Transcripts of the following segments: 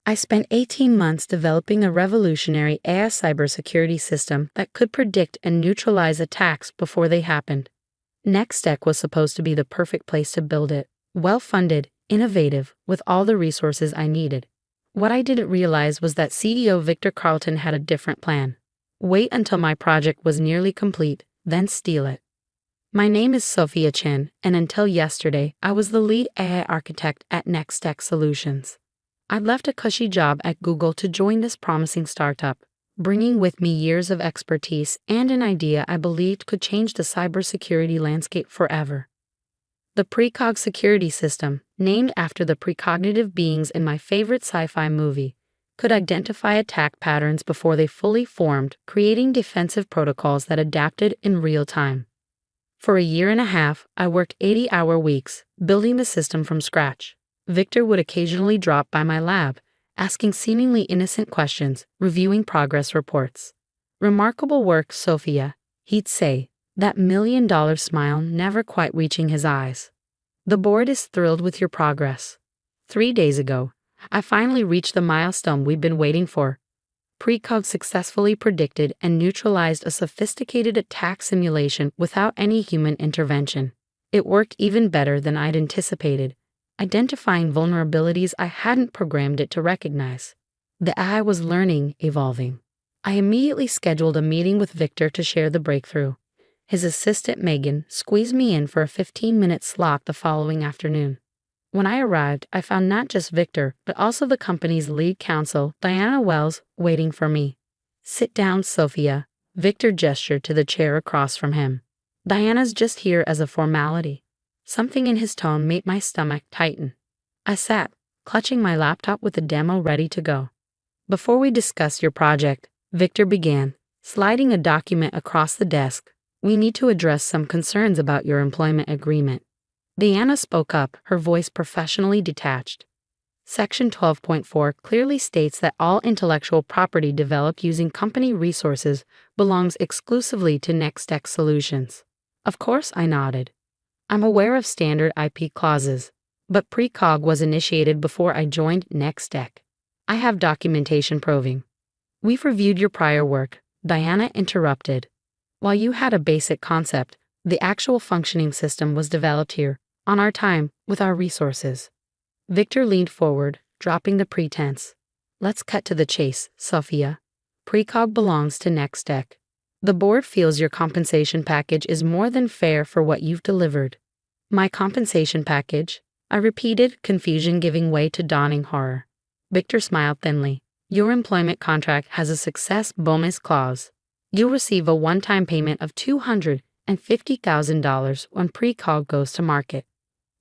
I spent 18 months developing a revolutionary AI cybersecurity system that could predict and neutralize attacks before they happened. Nextech was supposed to be the perfect place to build it, well-funded, innovative, with all the resources I needed. What I didn't realize was that CEO Victor Carlton had a different plan. Wait until my project was nearly complete, then steal it. My name is Sophia Chen, and until yesterday, I was the lead AI architect at Nextech Solutions. I'd left a cushy job at Google to join this promising startup, bringing with me years of expertise and an idea I believed could change the cybersecurity landscape forever. The Precog security system, named after the precognitive beings in my favorite sci-fi movie, could identify attack patterns before they fully formed, creating defensive protocols that adapted in real time. For a year and a half, I worked 80-hour weeks, building the system from scratch. Victor would occasionally drop by my lab, asking seemingly innocent questions, reviewing progress reports. "Remarkable work, Sophia," he'd say, that million-dollar smile never quite reaching his eyes. "The board is thrilled with your progress." 3 days ago, I finally reached the milestone we've been waiting for. Precog successfully predicted and neutralized a sophisticated attack simulation without any human intervention. It worked even better than I'd anticipated, identifying vulnerabilities I hadn't programmed it to recognize. The AI was learning, evolving. I immediately scheduled a meeting with Victor to share the breakthrough. His assistant Megan squeezed me in for a 15-minute slot the following afternoon. When I arrived, I found not just Victor, but also the company's lead counsel, Diana Wells, waiting for me. "Sit down, Sophia," Victor gestured to the chair across from him. "Diana's just here as a formality." Something in his tone made my stomach tighten. I sat, clutching my laptop with the demo ready to go. "Before we discuss your project," Victor began, sliding a document across the desk, "we need to address some concerns about your employment agreement." Diana spoke up, her voice professionally detached. Section 12.4 clearly states that all intellectual property developed using company resources belongs exclusively to Nextech Solutions. Of course, I nodded. I'm aware of standard IP clauses, but Precog was initiated before I joined Nextech. I have documentation proving. "We've reviewed your prior work," Diana interrupted. "While you had a basic concept, the actual functioning system was developed here, on our time, with our resources." Victor leaned forward, dropping the pretense. "Let's cut to the chase, Sophia. Precog belongs to Nextech. The board feels your compensation package is more than fair for what you've delivered." "My compensation package?" I repeated, confusion giving way to dawning horror. Victor smiled thinly. "Your employment contract has a success bonus clause. You'll receive a one-time payment of $250,000 when Precog goes to market."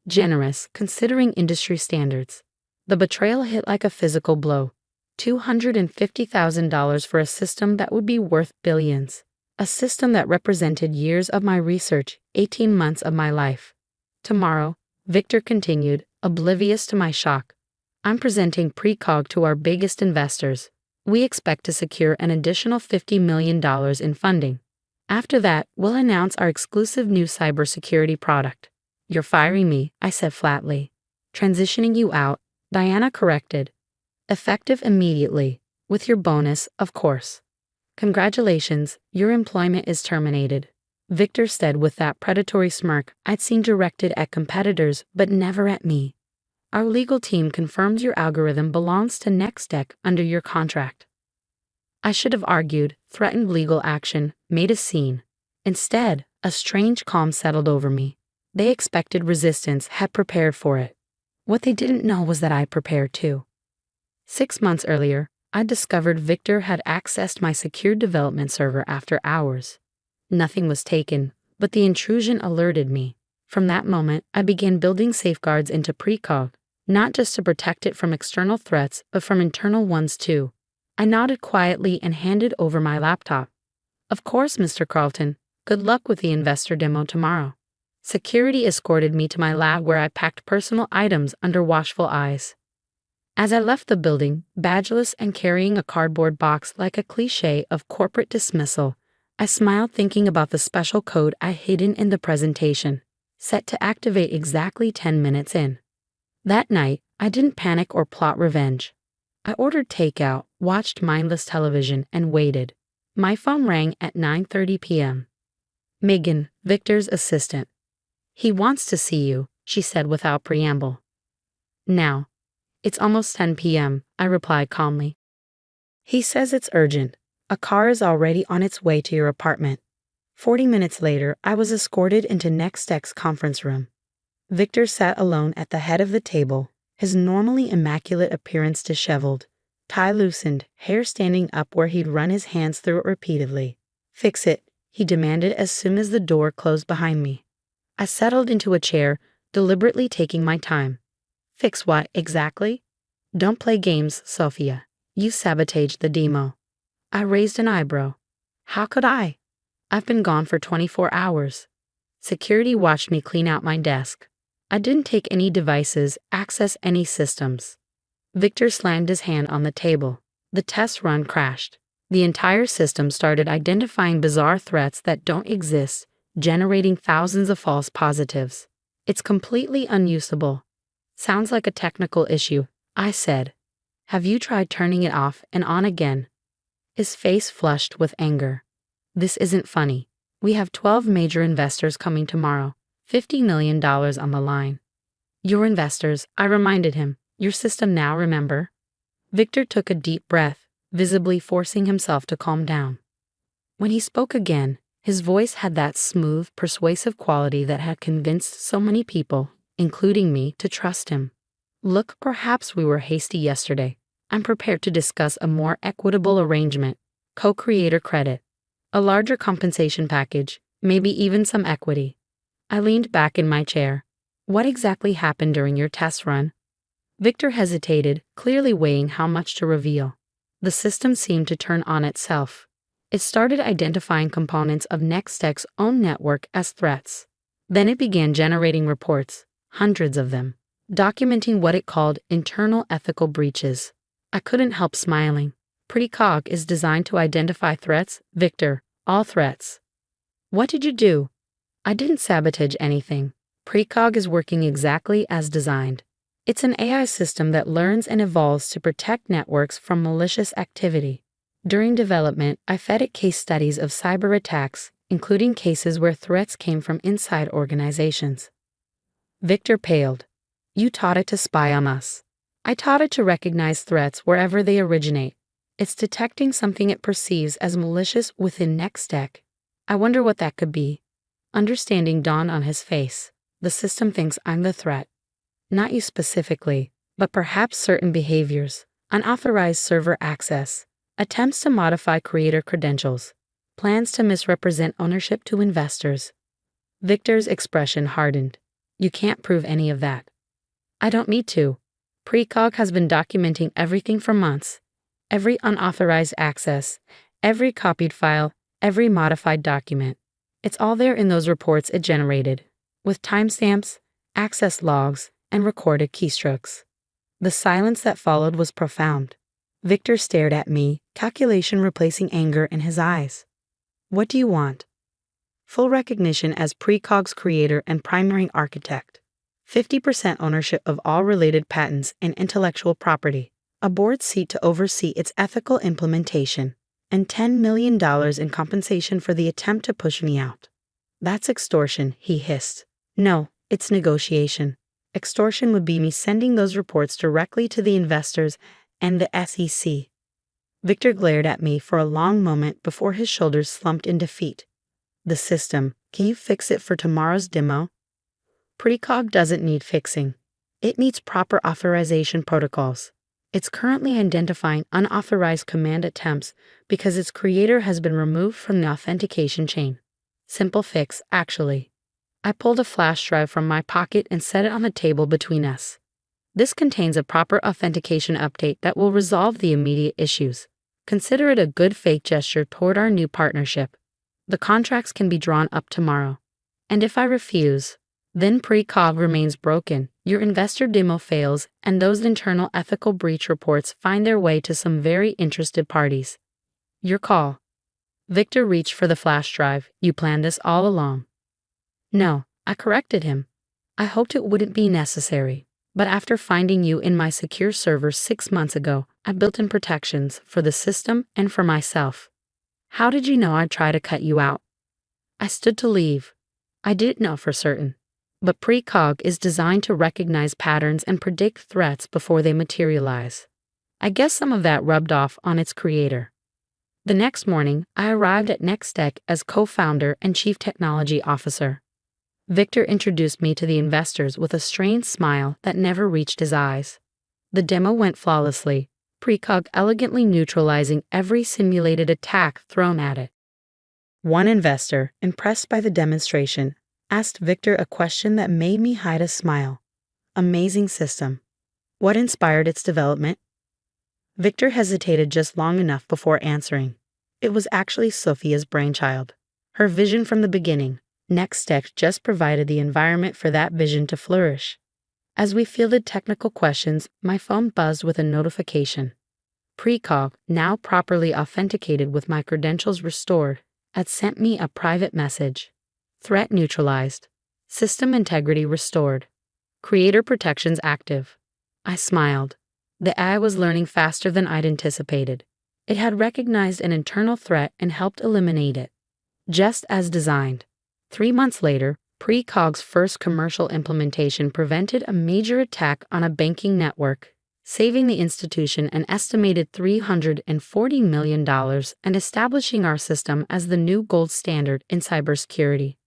Generous, considering industry standards. The betrayal hit like a physical blow. $250,000 for a system that would be worth billions. A system that represented years of my research, 18 months of my life. "Tomorrow," Victor continued, oblivious to my shock, "I'm presenting Precog to our biggest investors. We expect to secure an additional $50 million in funding. After that, we'll announce our exclusive new cybersecurity product." "You're firing me," I said flatly. "Transitioning you out," Diana corrected. "Effective immediately, with your bonus, of course." "Congratulations, your employment is terminated," Victor said with that predatory smirk I'd seen directed at competitors but never at me. "Our legal team confirms your algorithm belongs to Nextech under your contract." I should have argued, threatened legal action, made a scene. Instead, a strange calm settled over me. They expected resistance, had prepared for it. What they didn't know was that I prepared too. 6 months earlier, I discovered Victor had accessed my secure development server after hours. Nothing was taken, but the intrusion alerted me. From that moment, I began building safeguards into Precog, not just to protect it from external threats, but from internal ones too. I nodded quietly and handed over my laptop. "Of course, Mr. Carlton. Good luck with the investor demo tomorrow." Security escorted me to my lab where I packed personal items under watchful eyes. As I left the building, badgeless and carrying a cardboard box like a cliché of corporate dismissal, I smiled thinking about the special code I hidden in the presentation, set to activate exactly 10 minutes in. That night, I didn't panic or plot revenge. I ordered takeout, watched mindless television, and waited. My phone rang at 9:30 p.m. Megan, Victor's assistant. He wants to see you, she said without preamble. Now. It's almost 10 p.m., I replied calmly. He says it's urgent. A car is already on its way to your apartment. 40 minutes later, I was escorted into Nextech's conference room. Victor sat alone at the head of the table, his normally immaculate appearance disheveled, tie loosened, hair standing up where he'd run his hands through it repeatedly. Fix it, he demanded as soon as the door closed behind me. I settled into a chair, deliberately taking my time. Fix what exactly? Don't play games, Sophia. You sabotaged the demo. I raised an eyebrow. How could I? I've been gone for 24 hours. Security watched me clean out my desk. I didn't take any devices, access any systems. Victor slammed his hand on the table. The test run crashed. The entire system started identifying bizarre threats that don't exist, generating thousands of false positives. It's completely unusable. Sounds like a technical issue, I said. Have you tried turning it off and on again? His face flushed with anger. This isn't funny. We have 12 major investors coming tomorrow, $50 million on the line. Your investors, I reminded him. Your system now, remember? Victor took a deep breath, visibly forcing himself to calm down. When he spoke again, his voice had that smooth, persuasive quality that had convinced so many people, including me, to trust him. Look, perhaps we were hasty yesterday. I'm prepared to discuss a more equitable arrangement, co-creator credit, a larger compensation package, maybe even some equity. I leaned back in my chair. What exactly happened during your test run? Victor hesitated, clearly weighing how much to reveal. The system seemed to turn on itself. It started identifying components of Nextech's own network as threats. Then it began generating reports, hundreds of them, documenting what it called internal ethical breaches. I couldn't help smiling. Precog is designed to identify threats, Victor, all threats. What did you do? I didn't sabotage anything. Precog is working exactly as designed. It's an AI system that learns and evolves to protect networks from malicious activity. During development, I fed it case studies of cyber attacks, including cases where threats came from inside organizations. Victor paled. You taught it to spy on us. I taught it to recognize threats wherever they originate. It's detecting something it perceives as malicious within Nextech. I wonder what that could be. Understanding dawned on his face. The system thinks I'm the threat. Not you specifically, but perhaps certain behaviors, unauthorized server access, attempts to modify creator credentials, plans to misrepresent ownership to investors. Victor's expression hardened. You can't prove any of that. I don't need to. Precog has been documenting everything for months. Every unauthorized access, every copied file, every modified document. It's all there in those reports it generated, with timestamps, access logs, and recorded keystrokes. The silence that followed was profound. Victor stared at me, calculation replacing anger in his eyes. What do you want? Full recognition as Precog's creator and primary architect. 50% ownership of all related patents and intellectual property. A board seat to oversee its ethical implementation. And $10 million in compensation for the attempt to push me out. That's extortion, he hissed. No, it's negotiation. Extortion would be me sending those reports directly to the investors and the SEC. Victor glared at me for a long moment before his shoulders slumped in defeat. The system, can you fix it for tomorrow's demo? Precog doesn't need fixing. It needs proper authorization protocols. It's currently identifying unauthorized command attempts because its creator has been removed from the authentication chain. Simple fix, actually. I pulled a flash drive from my pocket and set it on the table between us. This contains a proper authentication update that will resolve the immediate issues. Consider it a good faith gesture toward our new partnership. The contracts can be drawn up tomorrow. And if I refuse, then Precog remains broken, your investor demo fails, and those internal ethical breach reports find their way to some very interested parties. Your call. Victor reached for the flash drive. You planned this all along. No, I corrected him. I hoped it wouldn't be necessary. But after finding you in my secure server 6 months ago, I built in protections for the system and for myself. How did you know I'd try to cut you out? I stood to leave. I didn't know for certain. But precog is designed to recognize patterns and predict threats before they materialize. I guess some of that rubbed off on its creator. The next morning, I arrived at Nextech as co-founder and chief technology officer. Victor introduced me to the investors with a strained smile that never reached his eyes. The demo went flawlessly, precog elegantly neutralizing every simulated attack thrown at it. One investor, impressed by the demonstration, asked Victor a question that made me hide a smile. Amazing system. What inspired its development? Victor hesitated just long enough before answering. It was actually Sophia's brainchild. Her vision from the beginning. Nextech just provided the environment for that vision to flourish. As we fielded technical questions, my phone buzzed with a notification. Precog, now properly authenticated with my credentials restored, had sent me a private message. Threat neutralized. System integrity restored. Creator protections active. I smiled. The AI was learning faster than I'd anticipated. It had recognized an internal threat and helped eliminate it. Just as designed. 3 months later, precog's first commercial implementation prevented a major attack on a banking network, saving the institution an estimated $340 million and establishing our system as the new gold standard in cybersecurity.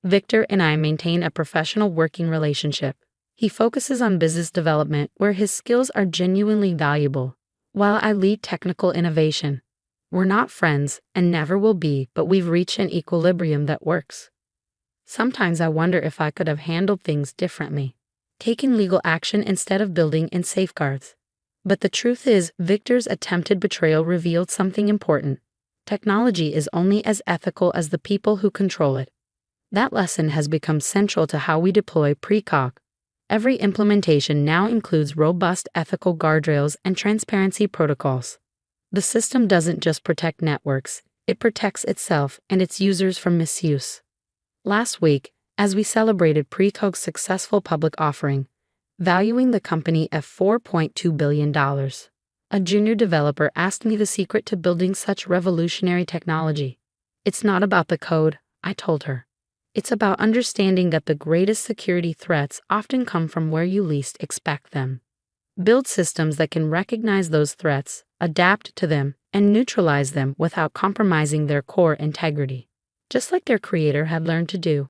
Victor and I maintain a professional working relationship. He focuses on business development where his skills are genuinely valuable, while I lead technical innovation. We're not friends and never will be, but we've reached an equilibrium that works. Sometimes I wonder if I could have handled things differently, taking legal action instead of building in safeguards. But the truth is, Victor's attempted betrayal revealed something important. Technology is only as ethical as the people who control it. That lesson has become central to how we deploy precog. Every implementation now includes robust ethical guardrails and transparency protocols. The system doesn't just protect networks, it protects itself and its users from misuse. Last week, as we celebrated precog's successful public offering, valuing the company at $4.2 billion, a junior developer asked me the secret to building such revolutionary technology. It's not about the code, I told her. It's about understanding that the greatest security threats often come from where you least expect them. Build systems that can recognize those threats, adapt to them, and neutralize them without compromising their core integrity, just like their creator had learned to do.